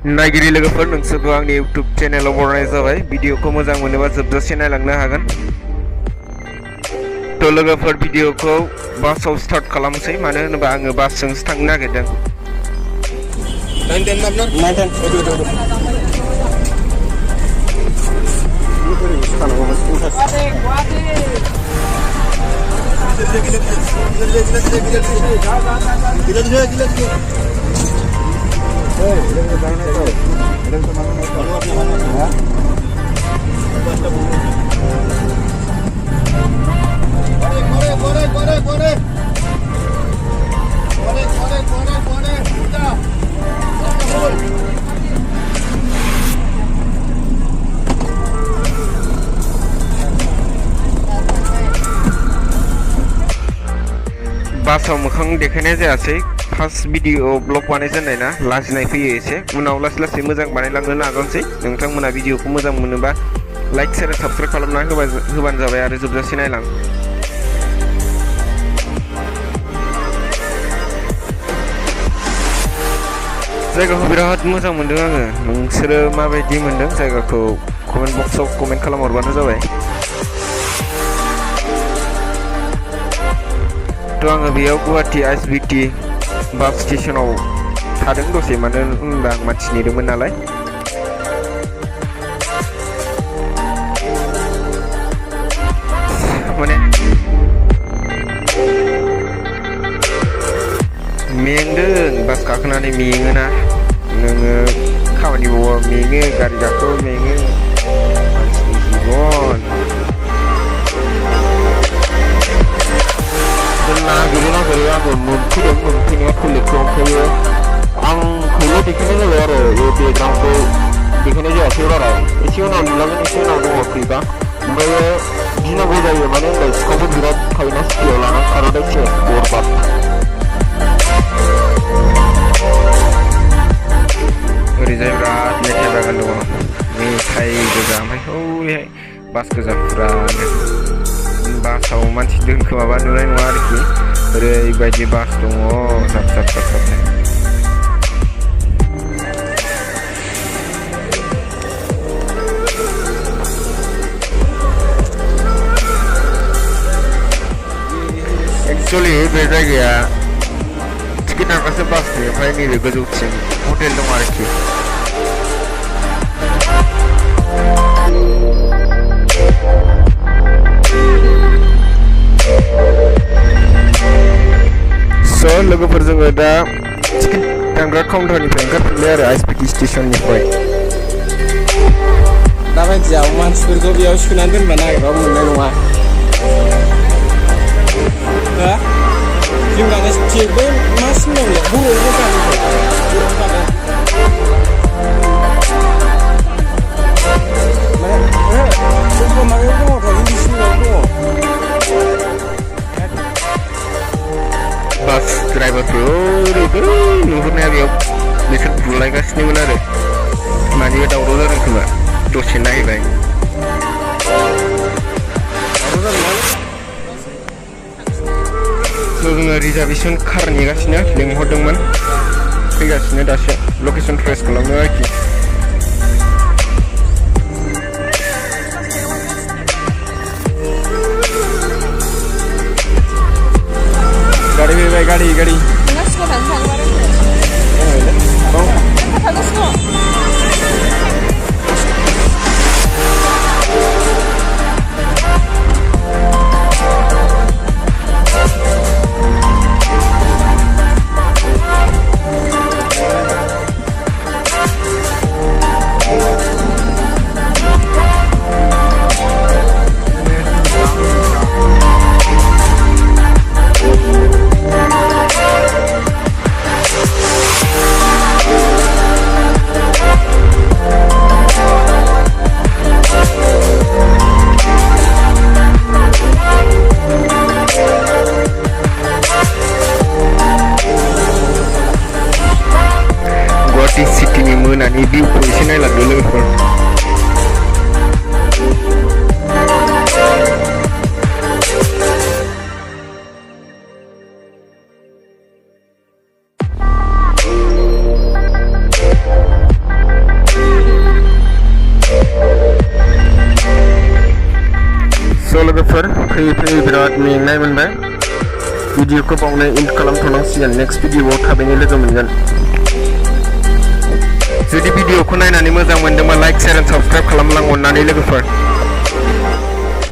नायगिरि लोगोफोर नोंसोरखौ आंनि इउट्युब चेनेलाव बरायनाय जाबाय भिडिअखौ मोजां मोनोबा जोबजासे नायलांनो हागोन थ' लोगोफोर भिडिअखौ बासाव स्टार्ट खालामसै मानो होनोबा आङो बासजोंसो थांनो नागिरदों バスを向かんでけねえぜあせफार्स्ट भिडिअ ब्लग बानायजेननाय ना लाजिनाय फैयो एसे उनाव लासै लासै मोजां बानायलांनो नाजानोसै नोंथांमोना भिडिअखौ मोजां मोनोबा लाइक शेयार साबस्क्राइब खालामना होबानो जाबाय आरो जोबजासे नायलां जायगाखौ बिराद मोजां मोनदों आङो नोंसोरो माबायदि मोनदों जायगाखौ कमेन्ट बक्सआव कमेन्ट खालामहरबानो जाबाय थ' आङो बेयाव गुवाहाटी आइएसबिटी बास स्टेशनाव थादों दसे मानो होनबा आं मानसि नेदोंमोन नालाय माने मेंदों बास गाखोनानै मेङोना नोङो खामानि मावो मेङो गारि गाखो मेङो मानसिनि जिबन नागिरो आङो मोनफैदों मोनफैनाया कलेजखौ ओमफ्रायो आंखौल' देखायनाय जाबाय आरो बे बेकग्राउन्डखौ देखायनाय जायासै बारा एसे उनाव नुलांगोन एसे उनाव दङ फैबा ओमफ्रायो गिनांगौ जायो मानो होनबा सिखावफोर बिराद थायोना सिटियाव लाना खारदायसो बरबाद ओरैजाय बिराद मेथाइ बागान दङ मेथाइ गोजा ओमफ्राय हौरैहाय बास गोजा फुरानो बासाव मानसि दोनखोमाबा नुनाय नङा आरोखि ओरैबायदि बास दङ जाब जाब जाब जाब एक्चुअली बे जायगाया टिकेट दानबासो बास फैयो ओमफ्राय नैबे गोजौथिं हटेल दं आरोखि लोगोफोर जोङो दा टिकेट दानग्रा काउन्टारनिफ्राय ओंखारफिनबाय आरो आइएसबिटी स्टेशननिफ्राय दा बायदियाव मानसिफोरखौ बेयाव सोनानै दोनबा नागिरबाबो मोननाय नङा जों गानो जेबो मा सिननांगौ बर'आवबो गानो माबायाव दङ इंलिसनियाव दङ बास ड्राइभारफोर ओरैबो नुहुरनाया बेयाव बिसोर बुलायगासिनोमोन आरो मानिबा दावराव जादों खोमा दसे नायबाय जोङो रिजार्भेसन कार नेगासिनो लिंहरदोंमोन फैगासिनो दासो लकेसन ट्रेस खालामनो आरोखि गाड़ी फैबाय गाड़ी सिटीनि मोनानि भिउखौ एसे नायलांदो लोगोफोर फैयै फैयै बिराद मेंनाय मोनबाय भिडिअखौ बावनो एन्ड खालामथ'नांसिगोन नेक्स्ट भिडिअआव थाबैनो लोगो मोनगोन जुदि भिडिअखौ नायनानै मोजां मोनदोंबा लाइक शेयार एन्ड साबस्क्राइब खालामलां अननानै लोगोफोर